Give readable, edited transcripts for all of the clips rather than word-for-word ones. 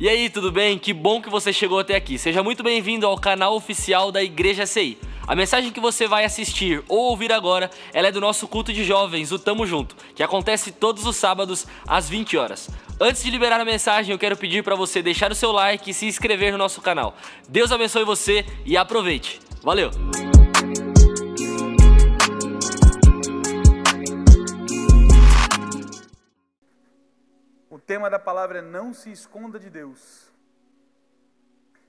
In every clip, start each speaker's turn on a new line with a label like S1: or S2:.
S1: E aí, tudo bem? Que bom que você chegou até aqui. Seja muito bem-vindo ao canal oficial da Igreja CI. A mensagem que você vai assistir ou ouvir agora, ela é do nosso culto de jovens, o Tamo Junto, que acontece todos os sábados às 20 horas. Antes de liberar a mensagem, eu quero pedir para você deixar o seu like e se inscrever no nosso canal. Deus abençoe você e aproveite. Valeu!
S2: O tema da palavra é não se esconda de Deus.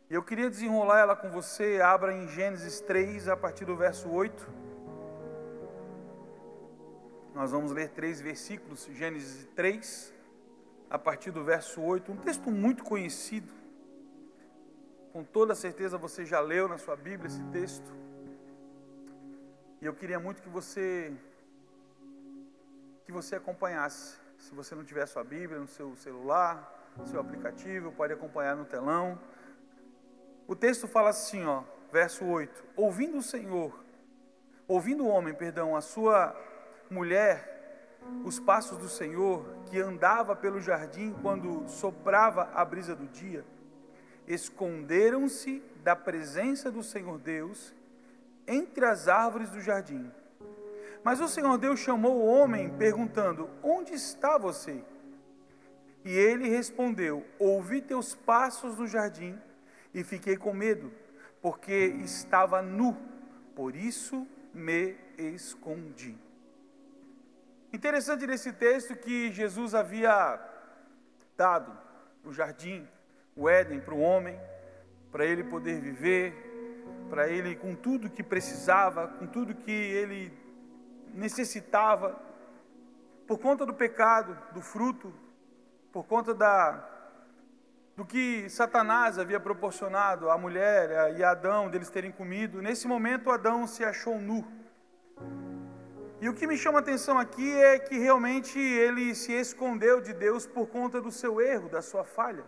S2: E eu queria desenrolar ela com você. Abra em Gênesis 3, a partir do verso 8. Nós vamos ler 3 versículos, Gênesis 3, a partir do verso 8. Um texto muito conhecido. Com toda certeza você já leu na sua Bíblia esse texto. E eu queria muito que você acompanhasse. Se você não tiver sua Bíblia no seu celular, no seu aplicativo, pode acompanhar no telão. O texto fala assim, verso 8. Ouvindo o homem, a sua mulher, os passos do Senhor, que andava pelo jardim quando soprava a brisa do dia, esconderam-se da presença do Senhor Deus entre as árvores do jardim. Mas o Senhor Deus chamou o homem, perguntando: onde está você? E ele respondeu: ouvi teus passos no jardim e fiquei com medo, porque estava nu, por isso me escondi. Interessante nesse texto que Jesus havia dado o jardim, o Éden, para o homem, para ele poder viver, para ele com tudo que precisava, com tudo que ele necessitava, por conta do pecado, do fruto, por conta do que Satanás havia proporcionado à mulher e a Adão, deles terem comido. Nesse momento Adão se achou nu. E o que me chama a atenção aqui é que realmente ele se escondeu de Deus por conta do seu erro, da sua falha.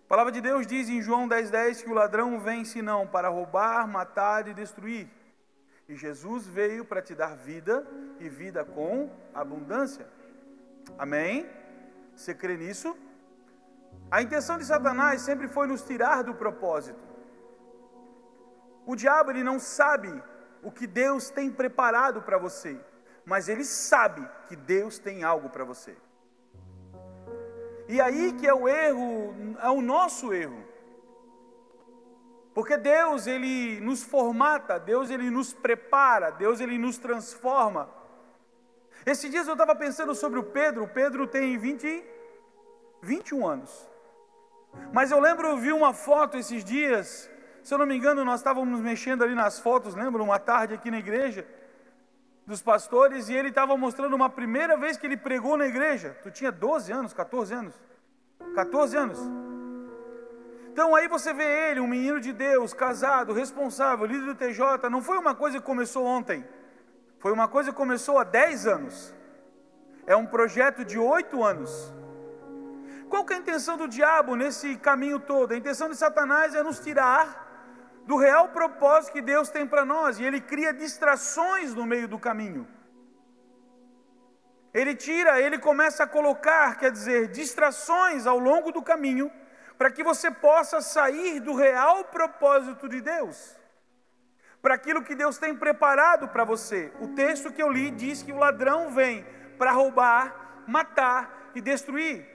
S2: A palavra de Deus diz em João 10:10 que o ladrão vem senão para roubar, matar e destruir. E Jesus veio para te dar vida, e vida com abundância. Amém? Você crê nisso? A intenção de Satanás sempre foi nos tirar do propósito. O diabo, ele não sabe o que Deus tem preparado para você, mas ele sabe que Deus tem algo para você. E aí que é o erro, é o nosso erro. Porque Deus, ele nos formata, Deus, ele nos prepara, Deus, ele nos transforma. Esses dias eu estava pensando sobre o Pedro tem 21 anos. Mas eu lembro, eu vi uma foto esses dias, se eu não me engano, nós estávamos mexendo ali nas fotos, lembra? Uma tarde aqui na igreja, dos pastores, e ele estava mostrando uma primeira vez que ele pregou na igreja. Tu tinha 12 anos, 14 anos? 14 anos. Então aí você vê ele, um menino de Deus, casado, responsável, líder do TJ. Não foi uma coisa que começou ontem, foi uma coisa que começou há 10 anos. É um projeto de 8 anos. Qual que é a intenção do diabo nesse caminho todo? A intenção de Satanás é nos tirar do real propósito que Deus tem para nós. E ele cria distrações no meio do caminho. Ele começa a colocar, distrações ao longo do caminho, para que você possa sair do real propósito de Deus, para aquilo que Deus tem preparado para você. O texto que eu li diz que o ladrão vem para roubar, matar e destruir.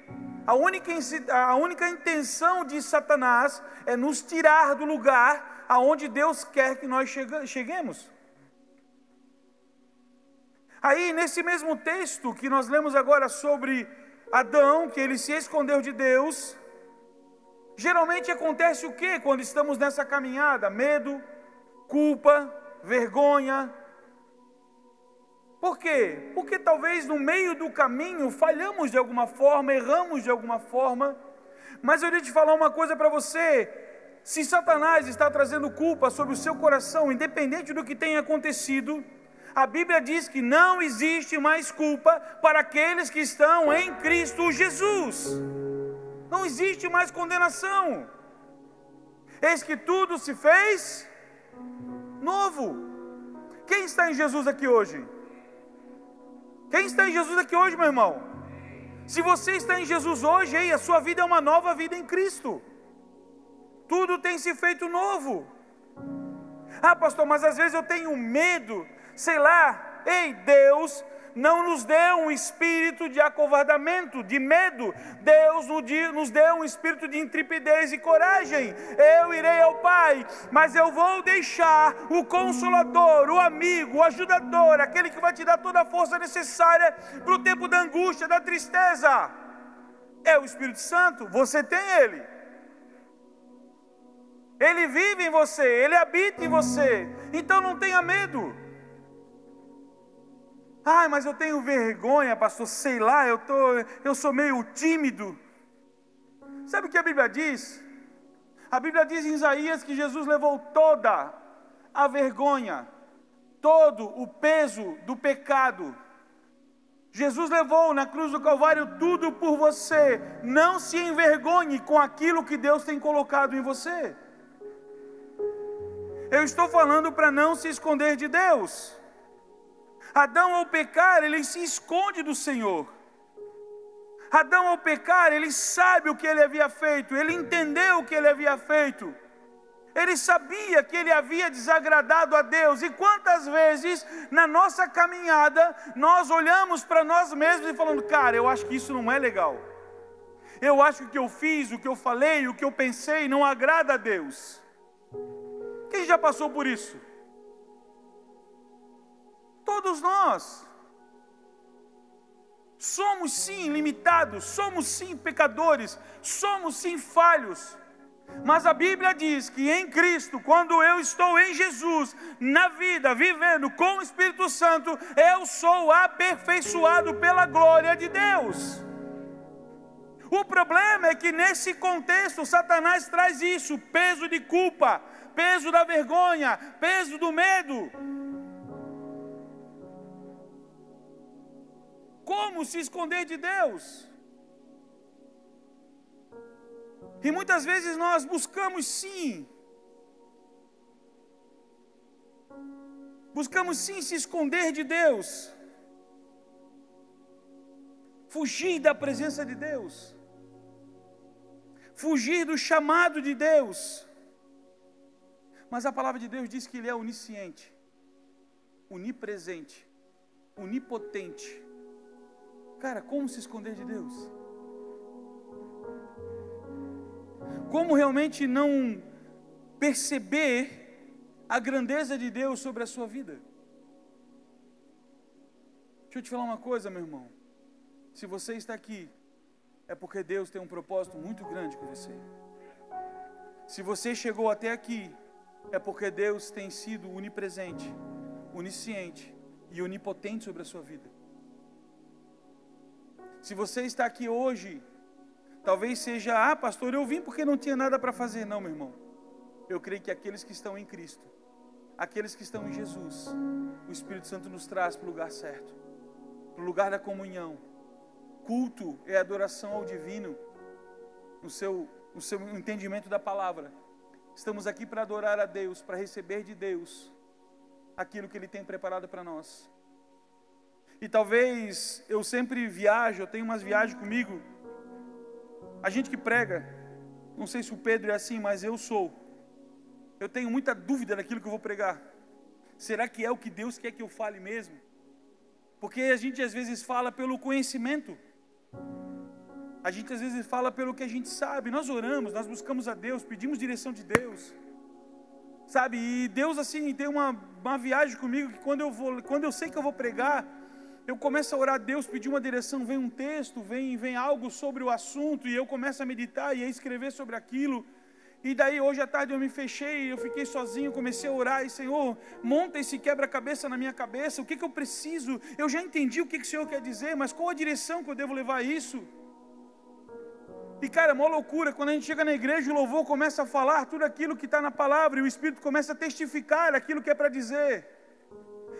S2: A única intenção de Satanás é nos tirar do lugar aonde Deus quer que nós cheguemos. Aí, nesse mesmo texto que nós lemos agora sobre Adão, que ele se escondeu de Deus, geralmente acontece o que quando estamos nessa caminhada? Medo, culpa, vergonha. Por quê? Porque talvez no meio do caminho falhamos de alguma forma, erramos de alguma forma. Mas eu queria te falar uma coisa para você. Se Satanás está trazendo culpa sobre o seu coração, independente do que tenha acontecido, a Bíblia diz que não existe mais culpa para aqueles que estão em Cristo Jesus. Não existe mais condenação. Eis que tudo se fez novo. Quem está em Jesus aqui hoje? Quem está em Jesus aqui hoje, meu irmão? Se você está em Jesus hoje, ei, a sua vida é uma nova vida em Cristo. Tudo tem se feito novo. Ah, pastor, mas às vezes eu tenho medo, sei lá. Ei, Deus não nos deu um espírito de acovardamento, de medo. Deus nos deu um espírito de intrepidez e coragem. Eu irei ao Pai, mas eu vou deixar o Consolador, o amigo, o ajudador, aquele que vai te dar toda a força necessária para o tempo da angústia, da tristeza. É o Espírito Santo, você tem Ele. Ele vive em você, Ele habita em você. Então não tenha medo. Ai, mas eu tenho vergonha, pastor, sei lá, eu sou meio tímido. Sabe o que a Bíblia diz? A Bíblia diz em Isaías que Jesus levou toda a vergonha, todo o peso do pecado. Jesus levou na cruz do Calvário tudo por você. Não se envergonhe com aquilo que Deus tem colocado em você. Eu estou falando para não se esconder de Deus. Adão, ao pecar, ele se esconde do Senhor. Adão, ao pecar, ele sabe o que ele havia feito, ele entendeu o que ele havia feito, ele sabia que ele havia desagradado a Deus. E quantas vezes na nossa caminhada nós olhamos para nós mesmos e falamos: cara, eu acho que isso não é legal, eu acho que o que eu fiz, o que eu falei, o que eu pensei não agrada a Deus. Quem já passou por isso? Todos nós. Somos sim limitados, somos sim pecadores, somos sim falhos. Mas a Bíblia diz que em Cristo, quando eu estou em Jesus, na vida, vivendo com o Espírito Santo, eu sou aperfeiçoado pela glória de Deus. O problema é que nesse contexto, Satanás traz isso: peso de culpa, peso da vergonha, peso do medo. Como se esconder de Deus? E muitas vezes nós buscamos sim se esconder de Deus, fugir da presença de Deus, fugir do chamado de Deus. Mas a palavra de Deus diz que Ele é onisciente, onipresente, onipotente. Cara, como se esconder de Deus? Como realmente não perceber a grandeza de Deus sobre a sua vida? Deixa eu te falar uma coisa, meu irmão. Se você está aqui, é porque Deus tem um propósito muito grande com você. Se você chegou até aqui, é porque Deus tem sido onipresente, onisciente e onipotente sobre a sua vida. Se você está aqui hoje, talvez seja: ah, pastor, eu vim porque não tinha nada para fazer. Não, meu irmão. Eu creio que aqueles que estão em Cristo, aqueles que estão em Jesus, o Espírito Santo nos traz para o lugar certo, para o lugar da comunhão. Culto é adoração ao divino, no seu entendimento da palavra. Estamos aqui para adorar a Deus, para receber de Deus aquilo que Ele tem preparado para nós. E talvez eu sempre viajo, eu tenho umas viagens comigo. A gente que prega, não sei se o Pedro é assim, mas eu sou. Eu tenho muita dúvida daquilo que eu vou pregar. Será que é o que Deus quer que eu fale mesmo? Porque a gente às vezes fala pelo conhecimento. A gente às vezes fala pelo que a gente sabe. Nós oramos, nós buscamos a Deus, pedimos direção de Deus. Sabe, e Deus assim tem uma viagem comigo que quando eu sei que eu vou pregar, eu começo a orar a Deus, pedir uma direção, vem um texto, vem algo sobre o assunto, e eu começo a meditar e a escrever sobre aquilo. E daí hoje à tarde eu me fechei, eu fiquei sozinho, comecei a orar, e Senhor, monta esse quebra-cabeça na minha cabeça, o que eu preciso? Eu já entendi o que o Senhor quer dizer, mas qual a direção que eu devo levar a isso? E cara, é uma loucura, quando a gente chega na igreja, o louvor começa a falar tudo aquilo que está na palavra, e o Espírito começa a testificar aquilo que é para dizer.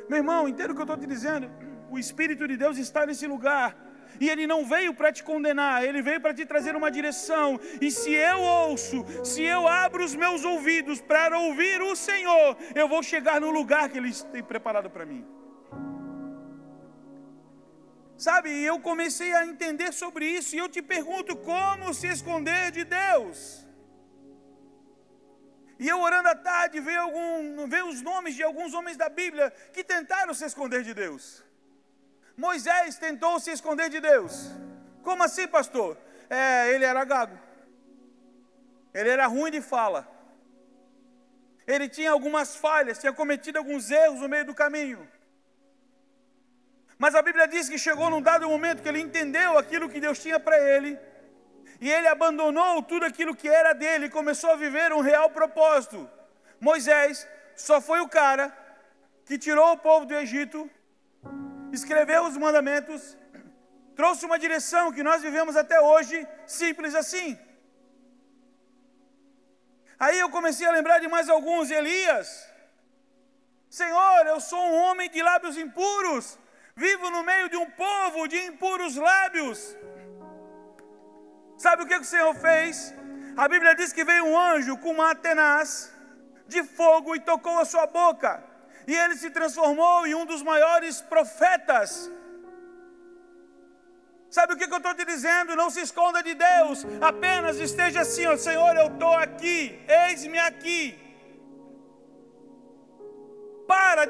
S2: Meu irmão, entenda o que eu estou te dizendo. O Espírito de Deus está nesse lugar, e Ele não veio para te condenar, Ele veio para te trazer uma direção. E se eu abro os meus ouvidos para ouvir o Senhor, eu vou chegar no lugar que Ele tem preparado para mim. Sabe, e eu comecei a entender sobre isso, e eu te pergunto, como se esconder de Deus? E eu orando à tarde, veio os nomes de alguns homens da Bíblia que tentaram se esconder de Deus. Moisés tentou se esconder de Deus. Como assim, pastor? Ele era gago. Ele era ruim de fala. Ele tinha algumas falhas, tinha cometido alguns erros no meio do caminho. Mas a Bíblia diz que chegou num dado momento que ele entendeu aquilo que Deus tinha para ele. E ele abandonou tudo aquilo que era dele e começou a viver um real propósito. Moisés só foi o cara que tirou o povo do Egito, escreveu os mandamentos, trouxe uma direção que nós vivemos até hoje, simples assim. Aí eu comecei a lembrar de mais alguns. Elias: Senhor, eu sou um homem de lábios impuros, vivo no meio de um povo de impuros lábios. Sabe o que o Senhor fez? A Bíblia diz que veio um anjo com uma tenaz de fogo e tocou a sua boca. E ele se transformou em um dos maiores profetas. Sabe o que eu estou te dizendo? Não se esconda de Deus. Apenas esteja assim, ó, Senhor, eu estou aqui, eis-me aqui. Para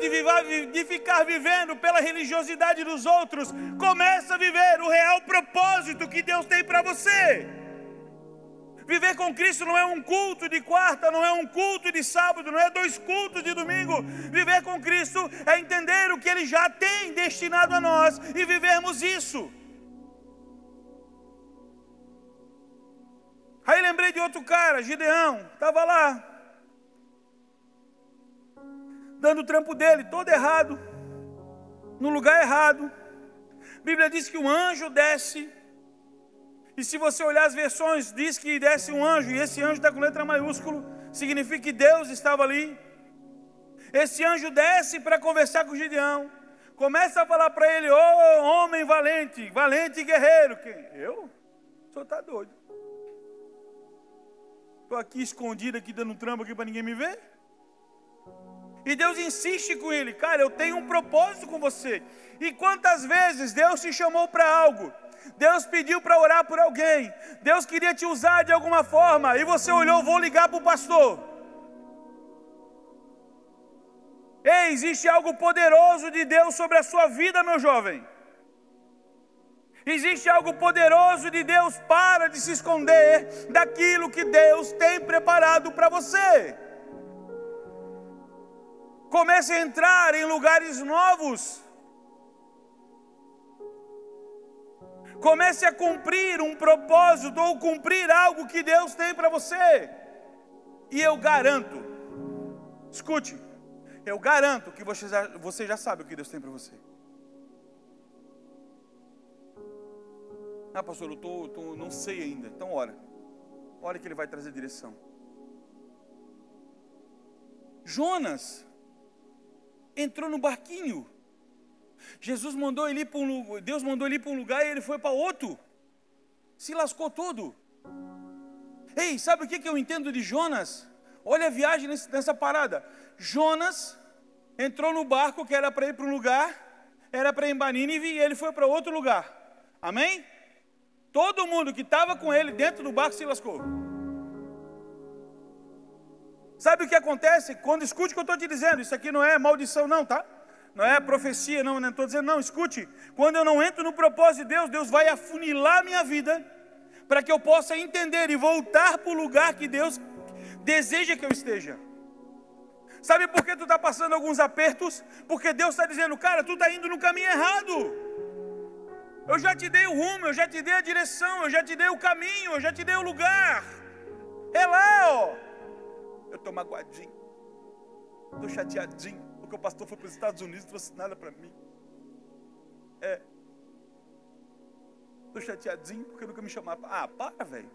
S2: de ficar vivendo pela religiosidade dos outros. Começa a viver o real propósito que Deus tem para você. Viver com Cristo não é um culto de quarta, não é um culto de sábado, não é 2 cultos de domingo. Viver com Cristo é entender o que Ele já tem destinado a nós e vivermos isso. Aí lembrei de outro cara, Gideão, estava lá, dando o trampo dele, todo errado, no lugar errado. A Bíblia diz que um anjo desce, e se você olhar as versões, diz que desce um anjo, e esse anjo está com letra maiúscula, significa que Deus estava ali. Esse anjo desce para conversar com Gideão, começa a falar para ele: ô homem valente, valente guerreiro. Quem? Eu? O senhor está doido. Estou aqui escondido, aqui dando um trampo aqui para ninguém me ver. E Deus insiste com ele: cara, eu tenho um propósito com você. E quantas vezes Deus te chamou para algo, Deus pediu para orar por alguém, Deus queria te usar de alguma forma, e você olhou: vou ligar para o pastor. Ei, existe algo poderoso de Deus sobre a sua vida, meu jovem. Existe algo poderoso de Deus. Para de se esconder daquilo que Deus tem preparado para você. Comece a entrar em lugares novos. Comece a cumprir um propósito ou cumprir algo que Deus tem para você. E eu garanto, escute, eu garanto que você já sabe o que Deus tem para você. Ah, pastor, eu não sei ainda. Então ora que Ele vai trazer direção. Jonas entrou no barquinho. Deus mandou ele ir para um lugar e ele foi para outro. Se lascou todo. Ei, sabe o que eu entendo de Jonas? Olha a viagem nessa parada. Jonas entrou no barco que era para ir para um lugar, era para ir em Nínive, e ele foi para outro lugar. Amém? Todo mundo que estava com ele dentro do barco se lascou. Sabe o que acontece? Quando escute o que eu estou te dizendo, isso aqui não é maldição não, tá? Não é profecia não estou dizendo não, escute. Quando eu não entro no propósito de Deus, Deus vai afunilar a minha vida, para que eu possa entender e voltar para o lugar que Deus deseja que eu esteja. Sabe por que tu está passando alguns apertos? Porque Deus está dizendo: cara, tu está indo no caminho errado. Eu já te dei o rumo, eu já te dei a direção, eu já te dei o caminho, eu já te dei o lugar. É lá, ó. Eu estou magoadinho, estou chateadinho, porque o pastor foi para os Estados Unidos e trouxe nada para mim. Estou chateadinho porque nunca me chamaram. Ah, para, velho.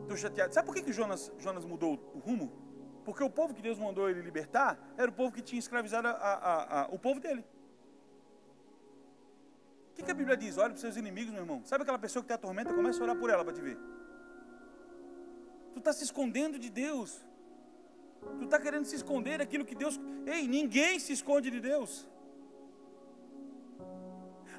S2: Estou chateado. Sabe por que Jonas mudou o rumo? Porque o povo que Deus mandou ele libertar era o povo que tinha escravizado o povo dele. O que a Bíblia diz? Olha para os seus inimigos, meu irmão. Sabe aquela pessoa que te atormenta? Começa a orar por ela para te ver. Tu está se escondendo de Deus. Tu está querendo se esconder daquilo que Deus... Ei, ninguém se esconde de Deus.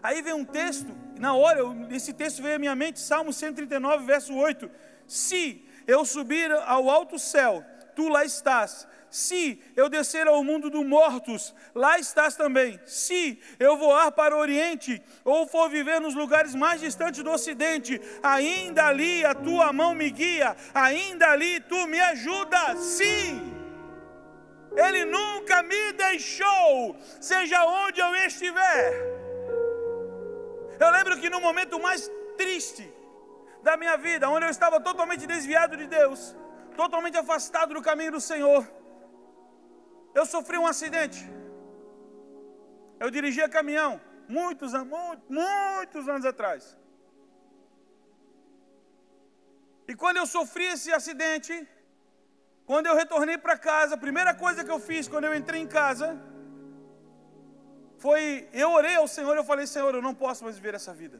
S2: Aí vem um texto, na hora, esse texto veio à minha mente, Salmo 139, verso 8. Se eu subir ao alto céu, tu lá estás. Se eu descer ao mundo dos mortos, lá estás também. Se eu voar para o oriente, ou for viver nos lugares mais distantes do ocidente, ainda ali a tua mão me guia, ainda ali tu me ajudas. Sim, Ele nunca me deixou, seja onde eu estiver. Eu lembro que no momento mais triste da minha vida, onde eu estava totalmente desviado de Deus, totalmente afastado do caminho do Senhor, eu sofri um acidente. Eu dirigia caminhão, muitos anos atrás. E quando eu sofri esse acidente, quando eu retornei para casa, a primeira coisa que eu fiz quando eu entrei em casa, eu orei ao Senhor, eu falei: Senhor, eu não posso mais viver essa vida.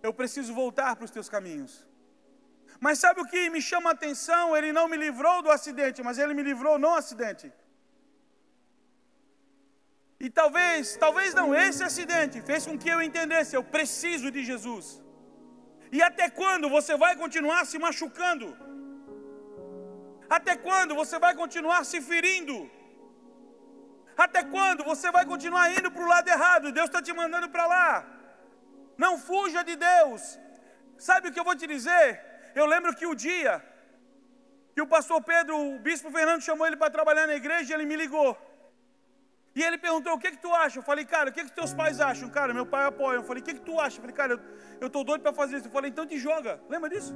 S2: Eu preciso voltar para os teus caminhos. Mas sabe o que me chama a atenção? Ele não me livrou do acidente, mas Ele me livrou no acidente. E talvez não, esse acidente fez com que eu entendesse: eu preciso de Jesus. E até quando você vai continuar se machucando? Até quando você vai continuar se ferindo? Até quando você vai continuar indo para o lado errado? Deus está te mandando para lá. Não fuja de Deus. Sabe o que eu vou te dizer? Eu lembro que o dia que o pastor Pedro, o bispo Fernando, chamou ele para trabalhar na igreja, ele me ligou. E ele perguntou: o que tu acha? Eu falei: cara, o que teus pais acham? Cara, meu pai apoia. Eu falei: o que tu acha? Eu falei: cara, eu estou doido para fazer isso. Eu falei: então te joga. Lembra disso?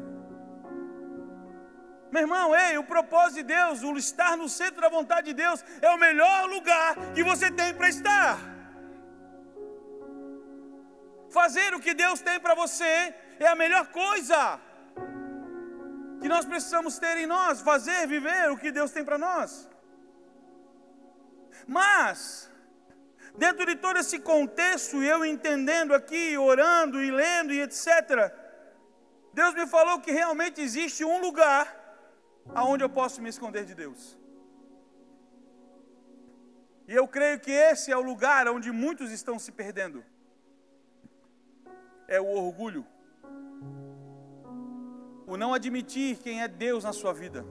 S2: Meu irmão, o propósito de Deus, o estar no centro da vontade de Deus, é o melhor lugar que você tem para estar. Fazer o que Deus tem para você é a melhor coisa que nós precisamos ter em nós. Fazer, viver o que Deus tem para nós. Mas, dentro de todo esse contexto, eu entendendo aqui, orando e lendo e etc., Deus me falou que realmente existe um lugar aonde eu posso me esconder de Deus. E eu creio que esse é o lugar onde muitos estão se perdendo. É o orgulho. O não admitir quem é Deus na sua vida.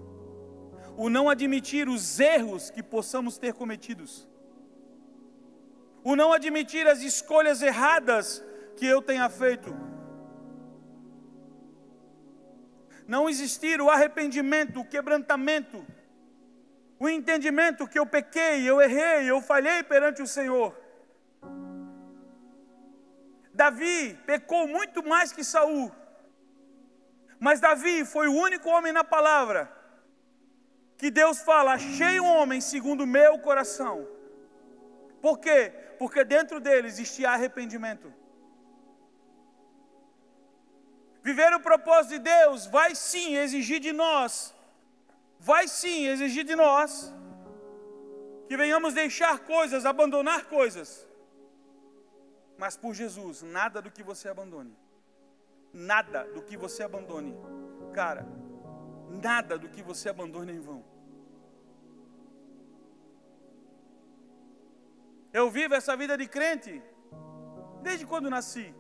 S2: O não admitir os erros que possamos ter cometidos. O não admitir as escolhas erradas que eu tenha feito. Não existir o arrependimento, o quebrantamento, o entendimento que eu pequei, eu errei, eu falhei perante o Senhor. Davi pecou muito mais que Saul, mas Davi foi o único homem na palavra que Deus fala: achei um homem segundo o meu coração. Por quê? Porque dentro dele existia arrependimento. Viver o propósito de Deus vai sim exigir de nós, que venhamos deixar coisas, abandonar coisas. Mas por Jesus, nada do que você abandone. Nada do que você abandone. Cara, nada do que você abandone é em vão. Eu vivo essa vida de crente desde quando nasci.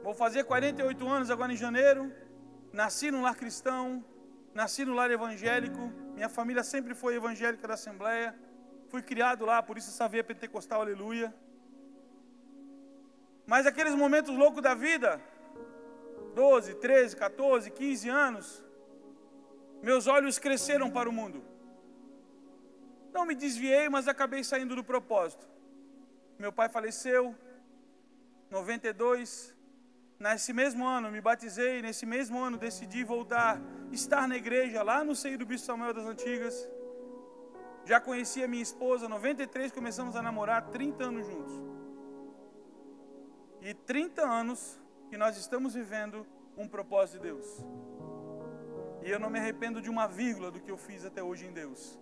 S2: Vou fazer 48 anos agora em janeiro. Nasci num lar cristão, nasci no lar evangélico. Minha família sempre foi evangélica da Assembleia. Fui criado lá, por isso essa veia pentecostal, aleluia. Mas aqueles momentos loucos da vida, 12, 13, 14, 15 anos, meus olhos cresceram para o mundo. Não me desviei, mas acabei saindo do propósito. Meu pai faleceu, 92. Nesse mesmo ano me batizei, nesse mesmo ano decidi voltar, estar na igreja, lá no seio do Bispo Samuel das Antigas. Já conhecia minha esposa, 93 começamos a namorar, 30 anos juntos. E 30 anos que nós estamos vivendo um propósito de Deus. E eu não me arrependo de uma vírgula do que eu fiz até hoje em Deus.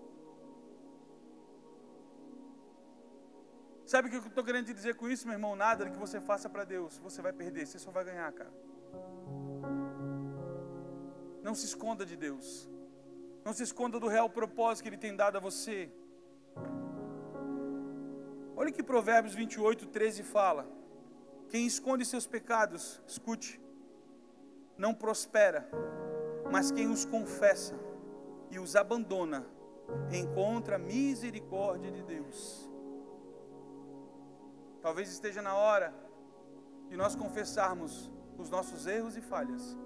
S2: Sabe o que eu estou querendo te dizer com isso, meu irmão? Nada que você faça para Deus você vai perder, você só vai ganhar, cara. Não se esconda de Deus. Não se esconda do real propósito que Ele tem dado a você. Olha o que Provérbios 28, 13 fala. Quem esconde seus pecados, escute, não prospera, mas quem os confessa e os abandona, encontra a misericórdia de Deus. Talvez esteja na hora de nós confessarmos os nossos erros e falhas.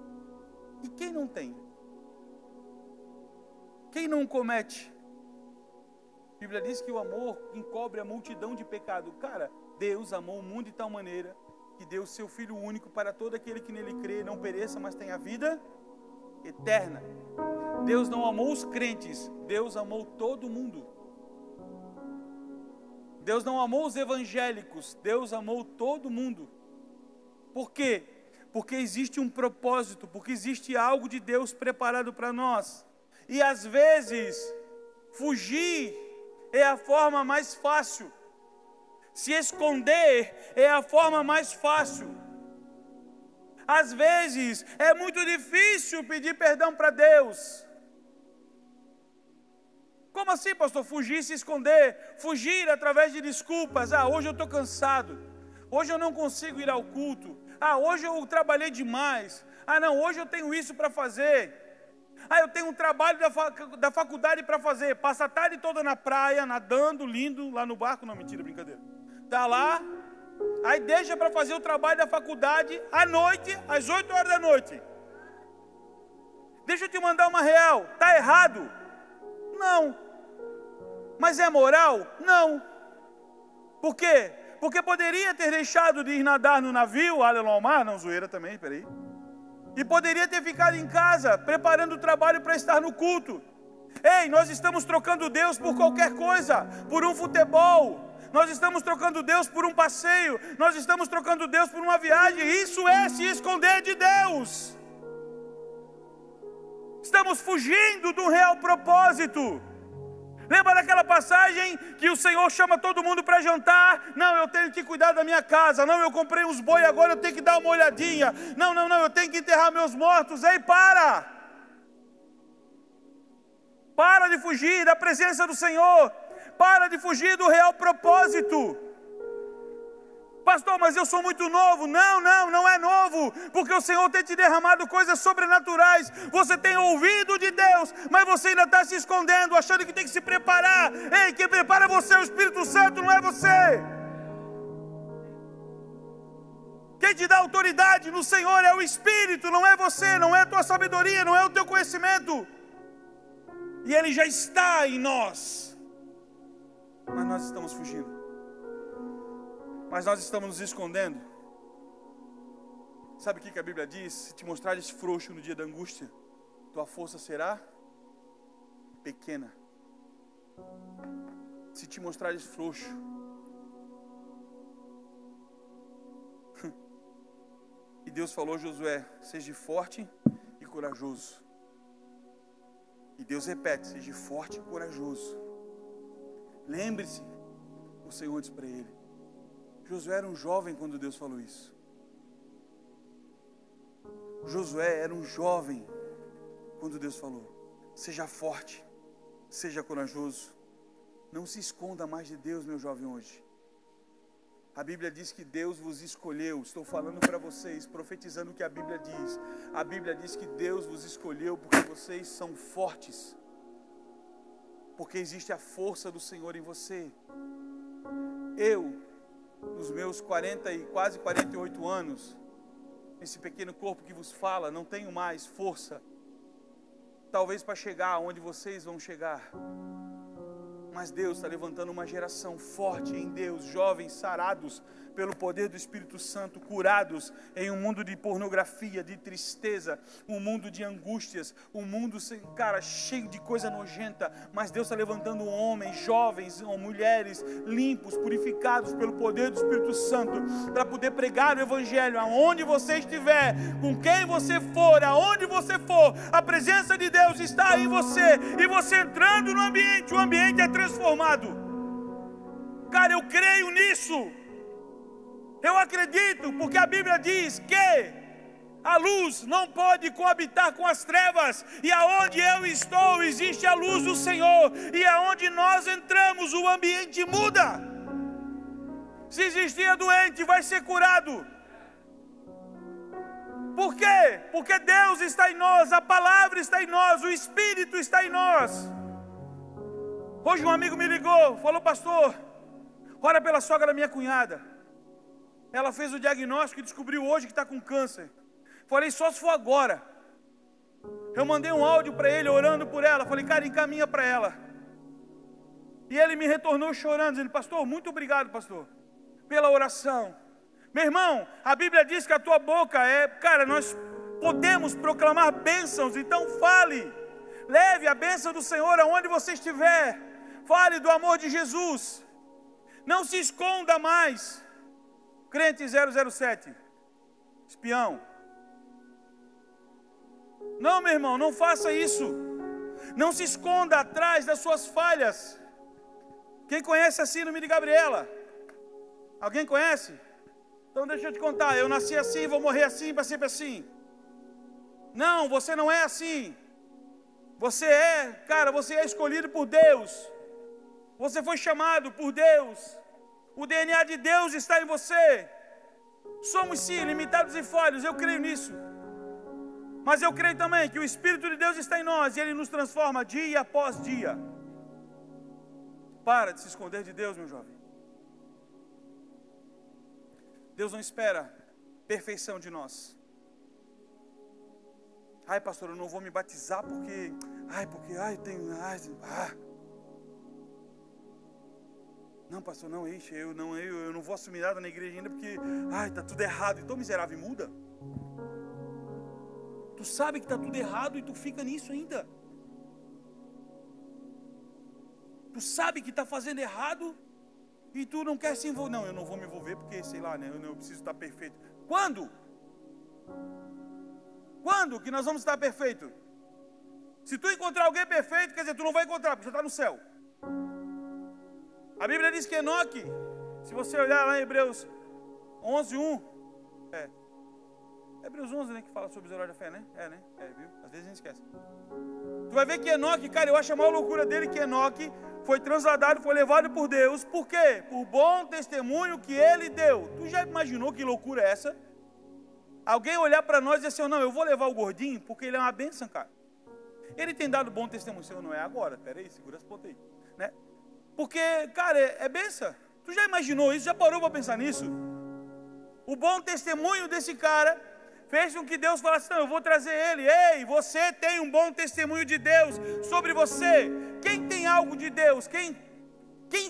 S2: E quem não tem? Quem não comete? A Bíblia diz que o amor encobre a multidão de pecados. Cara, Deus amou o mundo de tal maneira que deu o seu Filho único para todo aquele que nele crê, não pereça, mas tenha vida eterna. Deus não amou os crentes, Deus amou todo mundo. Deus não amou os evangélicos, Deus amou todo mundo. Por quê? Porque existe um propósito, porque existe algo de Deus preparado para nós. E às vezes, fugir é a forma mais fácil. Se esconder é a forma mais fácil. Às vezes, é muito difícil pedir perdão para Deus. Como assim, pastor? Fugir e se esconder? Fugir através de desculpas. Hoje eu estou cansado. Hoje eu não consigo ir ao culto. Hoje eu trabalhei demais. Não, hoje eu tenho isso para fazer. Eu tenho um trabalho da faculdade para fazer. Passa a tarde toda na praia, nadando, lindo, lá no barco. Não, mentira, brincadeira. Está lá, aí deixa para fazer o trabalho da faculdade à noite, às 8 horas da noite. Deixa eu te mandar uma real. Está errado? Não. Mas é moral? Não. Por quê? Porque poderia ter deixado de ir nadar no navio, ao mar, não, zoeira também, peraí. E poderia ter ficado em casa, preparando o trabalho para estar no culto. Ei, nós estamos trocando Deus por qualquer coisa, por um futebol. Nós estamos trocando Deus por um passeio. Nós estamos trocando Deus por uma viagem. Isso é se esconder de Deus. Estamos fugindo do real propósito. Lembra daquela passagem que o Senhor chama todo mundo para jantar? Não, eu tenho que cuidar da minha casa. Não, eu comprei uns boi, agora eu tenho que dar uma olhadinha. Não, eu tenho que enterrar meus mortos. Ei, para! Para de fugir da presença do Senhor. Para de fugir do real propósito. Pastor, mas eu sou muito novo. Não é novo, porque o Senhor tem te derramado coisas sobrenaturais. Você tem ouvido de Deus, mas você ainda está se escondendo, achando que tem que se preparar. Ei, quem prepara você é o Espírito Santo, não é você. Quem te dá autoridade no Senhor é o Espírito, não é você, não é a tua sabedoria, não é o teu conhecimento. E Ele já está em nós. Mas nós estamos fugindo. Mas nós estamos nos escondendo. Sabe o que a Bíblia diz? Se te mostrares frouxo no dia da angústia, tua força será pequena. Se te mostrares frouxo. E Deus falou a Josué: seja forte e corajoso. E Deus repete: seja forte e corajoso. Lembre-se, o Senhor disse para ele. Josué era um jovem quando Deus falou isso. Josué era um jovem quando Deus falou: seja forte, seja corajoso. Não se esconda mais de Deus, meu jovem, hoje. A Bíblia diz que Deus vos escolheu. Estou falando para vocês, profetizando o que a Bíblia diz. A Bíblia diz que Deus vos escolheu porque vocês são fortes. Porque existe a força do Senhor em você. Eu, nos meus 40 e quase 48 anos, esse pequeno corpo que vos fala, não tenho mais força, talvez para chegar onde vocês vão chegar. Mas Deus está levantando uma geração forte em Deus, jovens sarados pelo poder do Espírito Santo, curados em um mundo de pornografia, de tristeza, um mundo de angústias, um mundo, cara, cheio de coisa nojenta. Mas Deus está levantando homens, jovens, mulheres, limpos, purificados pelo poder do Espírito Santo, para poder pregar o Evangelho aonde você estiver, com quem você for, aonde você for. A presença de Deus está em você, e você entrando no ambiente, o ambiente é transformado. Cara, eu creio nisso. Eu acredito, porque a Bíblia diz que a luz não pode coabitar com as trevas, e aonde eu estou existe a luz do Senhor, e aonde nós entramos o ambiente muda. Se existia doente, vai ser curado. Por quê? Porque Deus está em nós, a palavra está em nós, o Espírito está em nós. Hoje um amigo me ligou, falou: pastor, ora pela sogra da minha cunhada. Ela fez o diagnóstico e descobriu hoje que está com câncer. Falei: só se for agora. Eu mandei um áudio para ele orando por ela. Falei: cara, encaminha para ela. E ele me retornou chorando, dizendo: pastor, muito obrigado, pastor, pela oração. Meu irmão, a Bíblia diz que a tua boca cara, nós podemos proclamar bênçãos, então fale. Leve a bênção do Senhor aonde você estiver. Fale do amor de Jesus. Não se esconda mais. Crente 007, espião. Não, meu irmão, não faça isso. Não se esconda atrás das suas falhas. Quem conhece a síndrome de Gabriela? Alguém conhece? Então deixa eu te contar, eu nasci assim, vou morrer assim, para sempre assim. Não, você não é assim. Você é escolhido por Deus. Você foi chamado por Deus. O DNA de Deus está em você. Somos sim limitados e falhos, eu creio nisso. Mas eu creio também que o Espírito de Deus está em nós e Ele nos transforma dia após dia. Para de se esconder de Deus, meu jovem. Deus não espera perfeição de nós. Ai, pastor, eu não vou me batizar porque Não, pastor, não, eu não vou assumir nada na igreja ainda porque está tudo errado. Então, miserável, muda. Tu sabe que está tudo errado e tu fica nisso ainda. Tu sabe que está fazendo errado e tu não quer se envolver. Não, eu não vou me envolver porque, sei lá, né, eu preciso estar perfeito. Quando? Quando que nós vamos estar perfeito? Se tu encontrar alguém perfeito, quer dizer, tu não vai encontrar, porque já está no céu. A Bíblia diz que Enoque, se você olhar lá em Hebreus 11:1, Hebreus 11, né, que fala sobre os heróis da fé, né? Viu? Às vezes a gente esquece. Tu vai ver que Enoque, cara, eu acho a maior loucura dele que Enoque foi transladado, foi levado por Deus. Por quê? Por bom testemunho que ele deu. Tu já imaginou que loucura é essa? Alguém olhar para nós e dizer assim: não, eu vou levar o gordinho porque ele é uma bênção, cara. Ele tem dado bom testemunho. Senhor, não é agora, peraí, segura essa ponta aí, né? Porque, cara, é bênção. Tu já imaginou isso? Já parou para pensar nisso? O bom testemunho desse cara fez com que Deus falasse: não, eu vou trazer ele. Ei, você tem um bom testemunho de Deus sobre você. Quem tem algo de Deus? Quem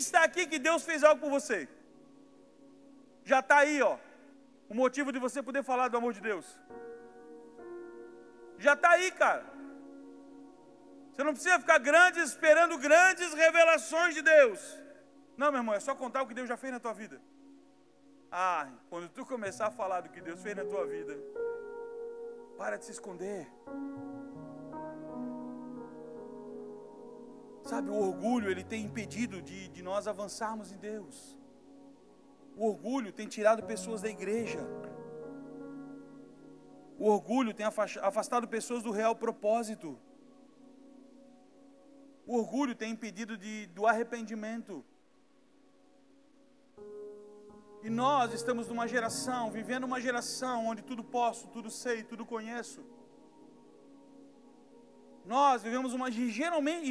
S2: está aqui que Deus fez algo por você? Já está aí, ó, o motivo de você poder falar do amor de Deus. Já está aí, cara. Você não precisa ficar esperando grandes revelações de Deus. Não, meu irmão, é só contar o que Deus já fez na tua vida. Quando tu começar a falar do que Deus fez na tua vida, para de se esconder. Sabe, o orgulho, ele tem impedido de nós avançarmos em Deus. O orgulho tem tirado pessoas da igreja. O orgulho tem afastado pessoas do real propósito. O orgulho tem impedido do arrependimento. E nós estamos vivendo uma geração onde tudo posso, tudo sei, tudo conheço. Nós vivemos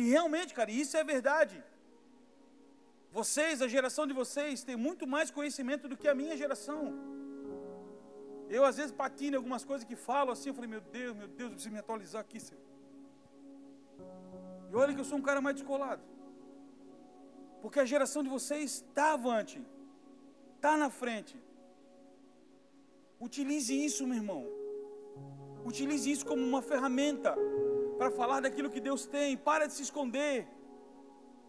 S2: realmente, cara, isso é verdade. Vocês, a geração de vocês, tem muito mais conhecimento do que a minha geração. Eu às vezes patino em algumas coisas que falo assim, eu falei: meu Deus, eu preciso me atualizar aqui, Senhor. E olha que eu sou um cara mais descolado. Porque a geração de vocês está avante, está na frente. Utilize isso, meu irmão. Utilize isso como uma ferramenta para falar daquilo que Deus tem. Para de se esconder.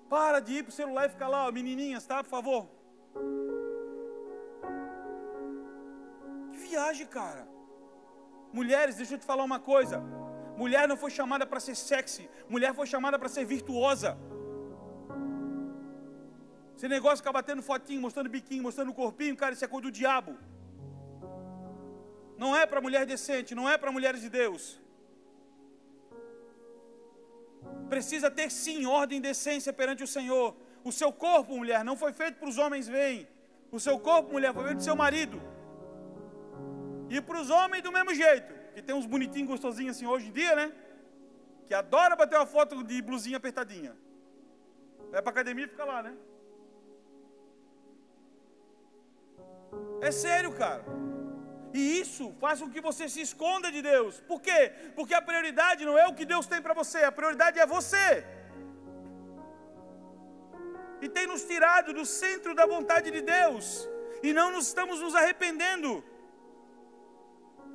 S2: Para de ir para o celular e ficar lá, ó, menininhas, tá? Por favor. Que viagem, cara. Mulheres, deixa eu te falar uma coisa. Mulher não foi chamada para ser sexy. Mulher foi chamada para ser virtuosa. Esse negócio de ficar batendo fotinho, mostrando biquinho, mostrando o corpinho, cara, isso é coisa do diabo. Não é para mulher decente, não é para mulheres de Deus. Precisa ter sim ordem e decência perante o Senhor. O seu corpo, mulher, não foi feito para os homens verem. O seu corpo, mulher, foi feito do seu marido. E para os homens do mesmo jeito. Que tem uns bonitinhos gostosinhos assim hoje em dia, né? Que adora bater uma foto de blusinha apertadinha. Vai para academia e fica lá, né? É sério, cara. E isso faz com que você se esconda de Deus. Por quê? Porque a prioridade não é o que Deus tem para você. A prioridade é você. E tem nos tirado do centro da vontade de Deus. E não estamos nos arrependendo.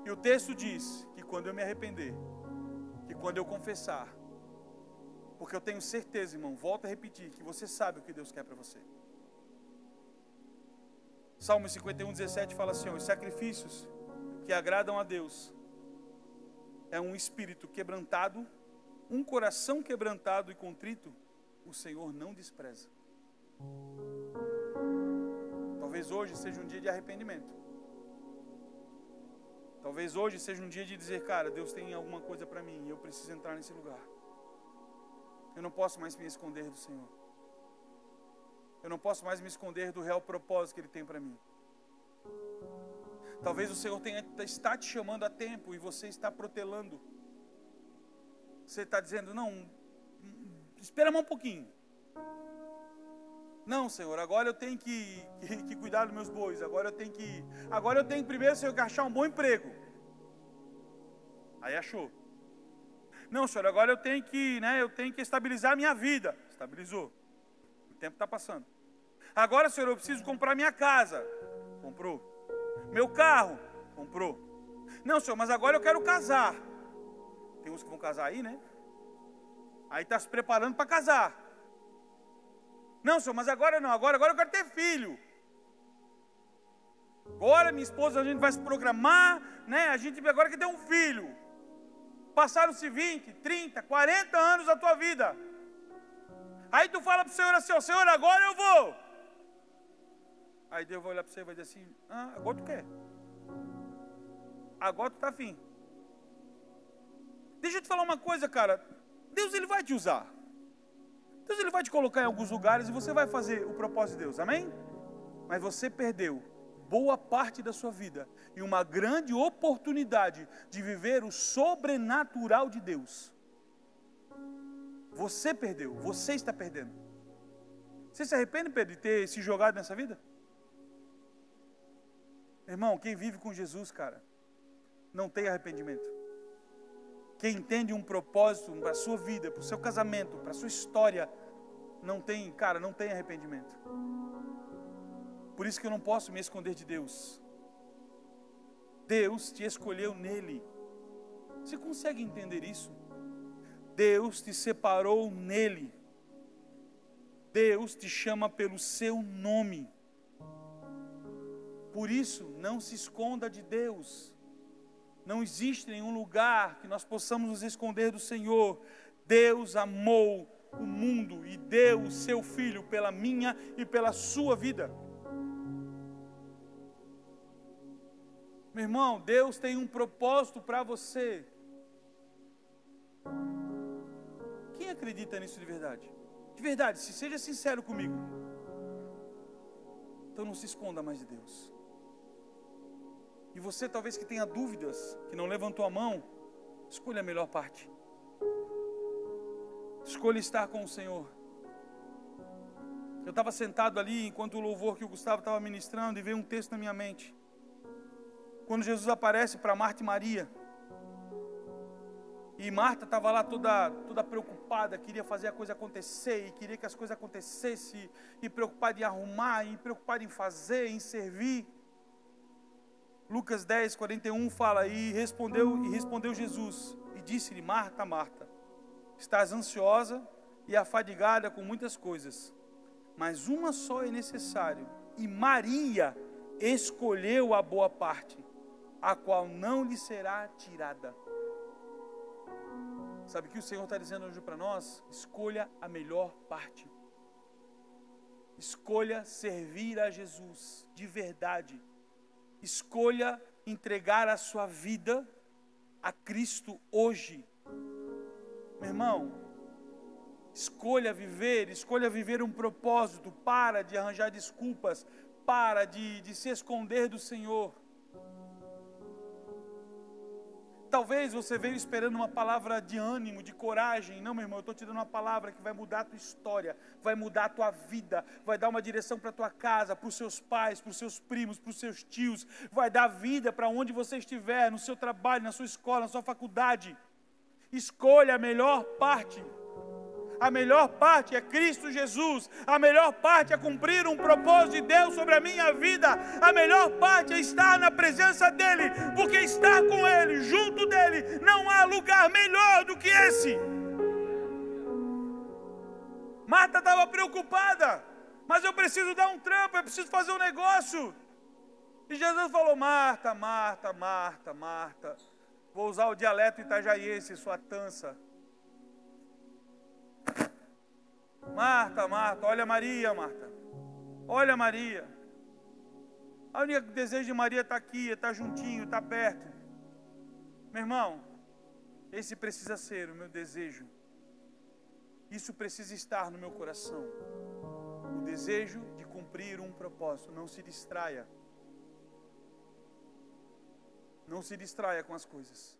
S2: E o texto diz que quando eu me arrepender, que quando eu confessar, porque eu tenho certeza, irmão, volto a repetir, que você sabe o que Deus quer para você. Salmo 51:17 fala assim: os sacrifícios que agradam a Deus é um espírito quebrantado, um coração quebrantado e contrito, o Senhor não despreza. Talvez hoje seja um dia de arrependimento. Talvez hoje seja um dia de dizer, cara, Deus tem alguma coisa para mim e eu preciso entrar nesse lugar. Eu não posso mais me esconder do Senhor. Eu não posso mais me esconder do real propósito que Ele tem para mim. Talvez o Senhor está te chamando a tempo e você está protelando. Você está dizendo, não, espera mais um pouquinho. Não, Senhor, agora eu tenho que cuidar dos meus bois. Agora eu tenho primeiro, Senhor, que achar um bom emprego. Aí achou. Não, Senhor, agora eu tenho que estabilizar a minha vida. Estabilizou. O tempo está passando. Agora, Senhor, eu preciso comprar minha casa. Comprou. Meu carro. Comprou. Não, Senhor, mas agora eu quero casar. Tem uns que vão casar aí, né? Aí está se preparando para casar. Não, Senhor, mas agora não. Agora eu quero ter filho. Agora minha esposa, a gente vai se programar, né? A gente agora quer ter um filho. Passaram-se 20, 30, 40 anos da tua vida. Aí tu fala para o Senhor assim, ó, Senhor, agora eu vou. Aí Deus vai olhar para você e vai dizer assim, agora tu quer. Agora tu está afim. Deixa eu te falar uma coisa, cara. Deus, Ele vai te usar. Deus, Ele vai te colocar em alguns lugares e você vai fazer o propósito de Deus, amém? Mas você perdeu boa parte da sua vida e uma grande oportunidade de viver o sobrenatural de Deus. Você perdeu, você está perdendo. Você se arrepende, Pedro, de ter se jogado nessa vida? Irmão, quem vive com Jesus, cara, não tem arrependimento. Quem entende um propósito para a sua vida, para o seu casamento, para a sua história, não tem arrependimento. Por isso que eu não posso me esconder de Deus. Deus te escolheu nele. Você consegue entender isso? Deus te separou nele. Deus te chama pelo seu nome. Por isso, não se esconda de Deus. Não existe nenhum lugar que nós possamos nos esconder do Senhor. Deus amou o mundo e deu o seu Filho pela minha e pela sua vida. Meu irmão, Deus tem um propósito para você. Quem acredita nisso de verdade? De verdade, seja sincero comigo. Então não se esconda mais de Deus. E você talvez que tenha dúvidas, que não levantou a mão, escolha a melhor parte. Escolha estar com o Senhor. Eu estava sentado ali, enquanto o louvor que o Gustavo estava ministrando, e veio um texto na minha mente. Quando Jesus aparece para Marta e Maria, e Marta estava lá toda preocupada, queria fazer a coisa acontecer, e queria que as coisas acontecessem, e preocupada em arrumar, e preocupada em fazer, em servir. Lucas 10, 41 fala, e respondeu Jesus, e disse-lhe, Marta, Marta, estás ansiosa e afadigada com muitas coisas, mas uma só é necessário, e Maria escolheu a boa parte, a qual não lhe será tirada. Sabe o que o Senhor está dizendo hoje para nós? Escolha a melhor parte. Escolha servir a Jesus de verdade. Escolha entregar a sua vida a Cristo hoje. Meu irmão, escolha viver um propósito. Para de arranjar desculpas para de se esconder do Senhor. Talvez você veio esperando uma palavra de ânimo, de coragem. Não, meu irmão, eu estou te dando uma palavra que vai mudar a tua história, vai mudar a tua vida, vai dar uma direção para a tua casa, para os seus pais, para os seus primos, para os seus tios, vai dar vida para onde você estiver, no seu trabalho, na sua escola, na sua faculdade. Escolha a melhor parte. A melhor parte é Cristo Jesus. A melhor parte é cumprir um propósito de Deus sobre a minha vida. A melhor parte é estar na presença dEle, porque estar com Ele, junto dEle, não há lugar melhor do que esse. Marta estava preocupada, mas eu preciso dar um trampo, eu preciso fazer um negócio. E Jesus falou: Marta, Marta, Marta, Marta. Vou usar o dialeto itajaiense, sua tança. Marta, Marta, olha Maria, Marta. Olha Maria. O único desejo de Maria está aqui, está juntinho, está perto. Meu irmão, esse precisa ser o meu desejo. Isso precisa estar no meu coração. O desejo de cumprir um propósito. Não se distraia. Não se distraia com as coisas.